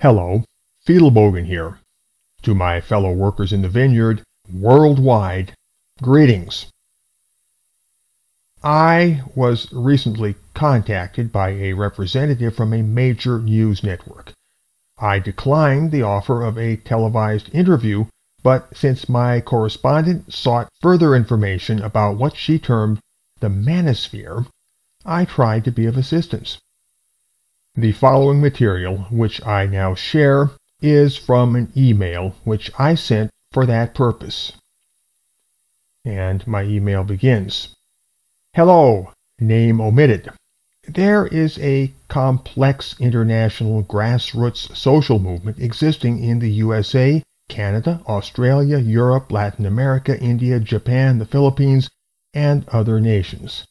Hello, Fiedelbogen here. To my fellow workers in the vineyard, worldwide, greetings. I was recently contacted by a representative from a major news network. I declined the offer of a televised interview, but since my correspondent sought further information about what she termed the manosphere, I tried to be of assistance. The following material, which I now share, is from an email which I sent for that purpose. And my email begins. Hello, name omitted. There is a complex international grassroots social movement existing in the USA, Canada, Australia, Europe, Latin America, India, Japan, the Philippines, and other nations.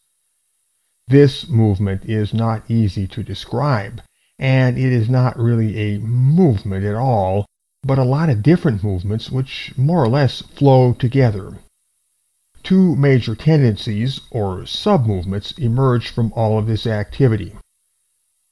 This movement is not easy to describe, and it is not really a movement at all, but a lot of different movements which more or less flow together. Two major tendencies, or sub-movements, emerge from all of this activity.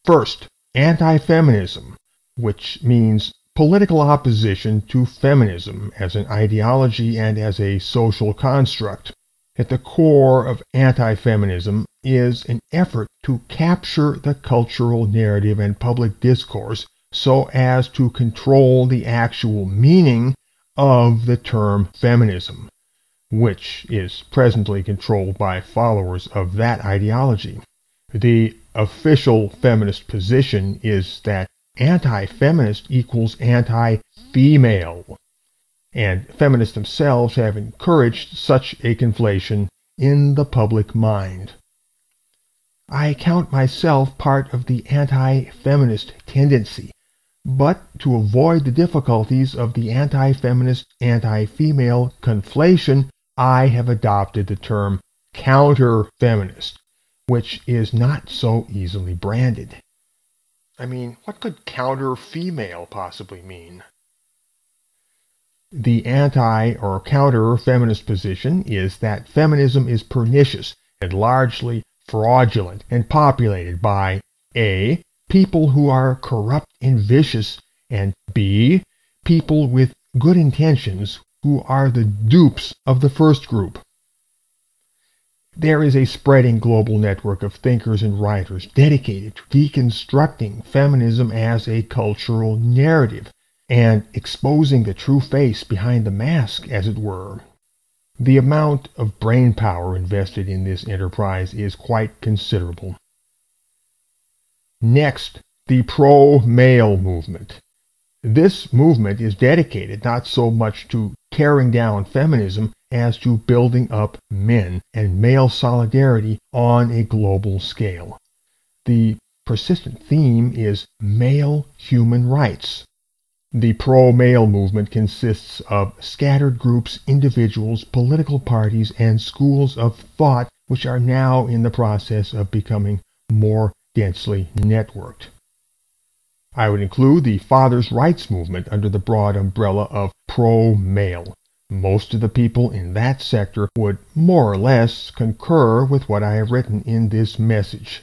First, anti-feminism, which means political opposition to feminism as an ideology and as a social construct. At the core of anti-feminism is an effort to capture the cultural narrative and public discourse so as to control the actual meaning of the term feminism, which is presently controlled by followers of that ideology. The official feminist position is that anti-feminist equals anti-female, and feminists themselves have encouraged such a conflation in the public mind. I count myself part of the anti-feminist tendency, but to avoid the difficulties of the anti-feminist, anti-female conflation, I have adopted the term counter-feminist, which is not so easily branded. I mean, what could counter-female possibly mean? The anti- or counter-feminist position is that feminism is pernicious and largely fraudulent and populated by A. people who are corrupt and vicious, and B. people with good intentions who are the dupes of the first group. There is a spreading global network of thinkers and writers dedicated to deconstructing feminism as a cultural narrative and exposing the true face behind the mask, as it were. The amount of brain power invested in this enterprise is quite considerable. Next, the pro-male movement. This movement is dedicated not so much to tearing down feminism as to building up men and male solidarity on a global scale. The persistent theme is male human rights. The pro-male movement consists of scattered groups, individuals, political parties, and schools of thought which are now in the process of becoming more densely networked. I would include the fathers' rights movement under the broad umbrella of pro-male. Most of the people in that sector would more or less concur with what I have written in this message.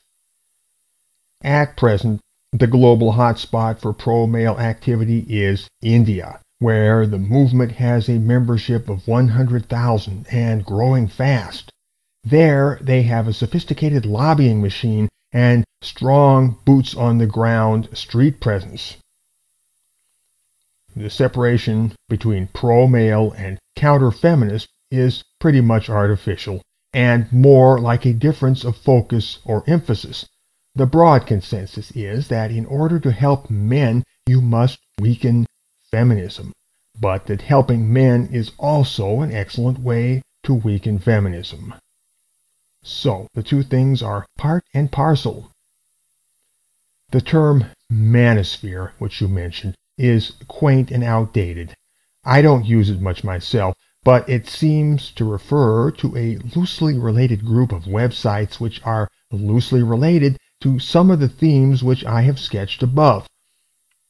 At present, the global hotspot for pro-male activity is India, where the movement has a membership of 100,000 and growing fast. There they have a sophisticated lobbying machine and strong boots-on-the-ground street presence. The separation between pro-male and counter-feminist is pretty much artificial and more like a difference of focus or emphasis. The broad consensus is that in order to help men, you must weaken feminism, but that helping men is also an excellent way to weaken feminism. So, the two things are part and parcel. The term manosphere, which you mentioned, is quaint and outdated. I don't use it much myself, but it seems to refer to a loosely related group of websites which are loosely related to some of the themes which I have sketched above.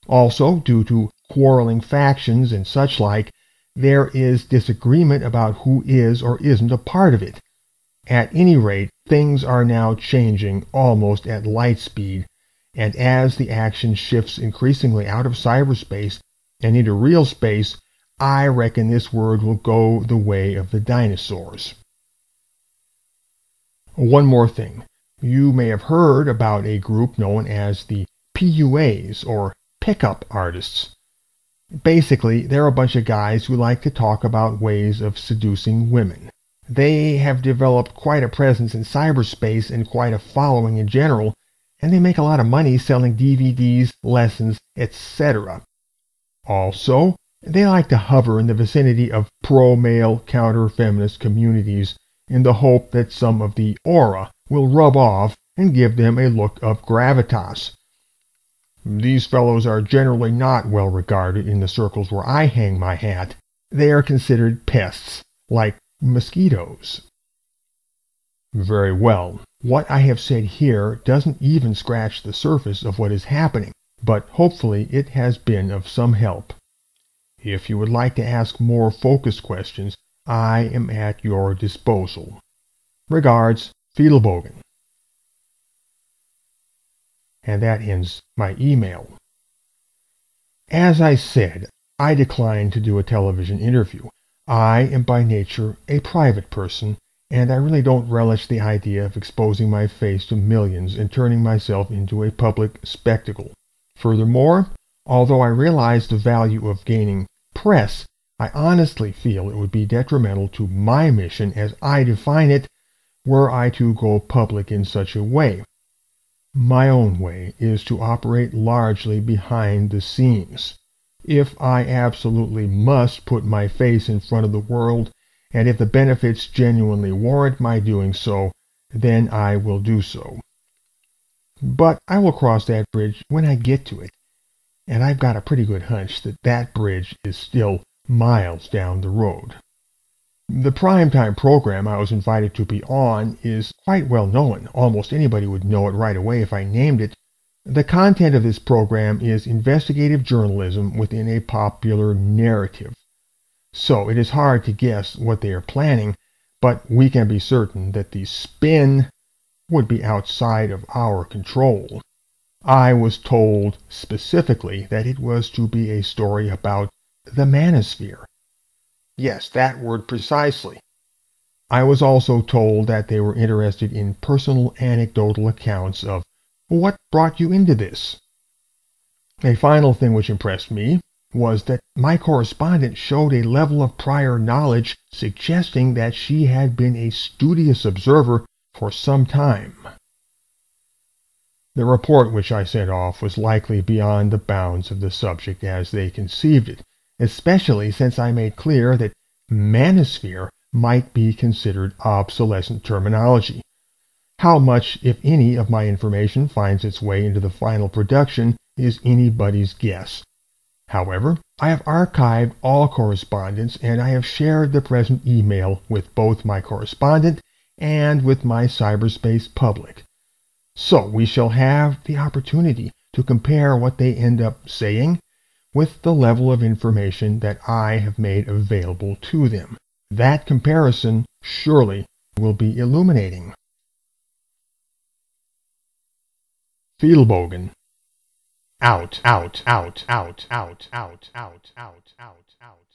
Also, due to quarreling factions and such like, there is disagreement about who is or isn't a part of it. At any rate, things are now changing almost at light speed, and as the action shifts increasingly out of cyberspace and into real space, I reckon this word will go the way of the dinosaurs. One more thing. You may have heard about a group known as the PUAs, or Pickup Artists. Basically, they're a bunch of guys who like to talk about ways of seducing women. They have developed quite a presence in cyberspace and quite a following in general, and they make a lot of money selling DVDs, lessons, etc. Also, they like to hover in the vicinity of pro-male, counter-feminist communities in the hope that some of the aura will rub off and give them a look of gravitas. These fellows are generally not well regarded in the circles where I hang my hat. They are considered pests, like mosquitoes. Very well. What I have said here doesn't even scratch the surface of what is happening, but hopefully it has been of some help. If you would like to ask more focused questions, I am at your disposal. Regards, Fiedelbogen. And that ends my email. As I said, I declined to do a television interview. I am by nature a private person, and I really don't relish the idea of exposing my face to millions and turning myself into a public spectacle. Furthermore, although I realize the value of gaining press, I honestly feel it would be detrimental to my mission as I define it were I to go public in such a way. My own way is to operate largely behind the scenes. If I absolutely must put my face in front of the world, and if the benefits genuinely warrant my doing so, then I will do so. But I will cross that bridge when I get to it, and I've got a pretty good hunch that that bridge is still miles down the road. The primetime program I was invited to be on is quite well known. Almost anybody would know it right away if I named it. The content of this program is investigative journalism within a popular narrative. So it is hard to guess what they are planning, but we can be certain that the spin would be outside of our control. I was told specifically that it was to be a story about the manosphere. Yes, that word precisely. I was also told that they were interested in personal anecdotal accounts of what brought you into this. A final thing which impressed me was that my correspondent showed a level of prior knowledge suggesting that she had been a studious observer for some time. The report which I sent off was likely beyond the bounds of the subject as they conceived it, especially since I made clear that manosphere might be considered obsolescent terminology. How much, if any, of my information finds its way into the final production is anybody's guess. However, I have archived all correspondence, and I have shared the present email with both my correspondent and with my cyberspace public. So we shall have the opportunity to compare what they end up saying with the level of information that I have made available to them. That comparison surely will be illuminating. Fiedelbogen. Out, out, out, out, out, out, out, out, out, out.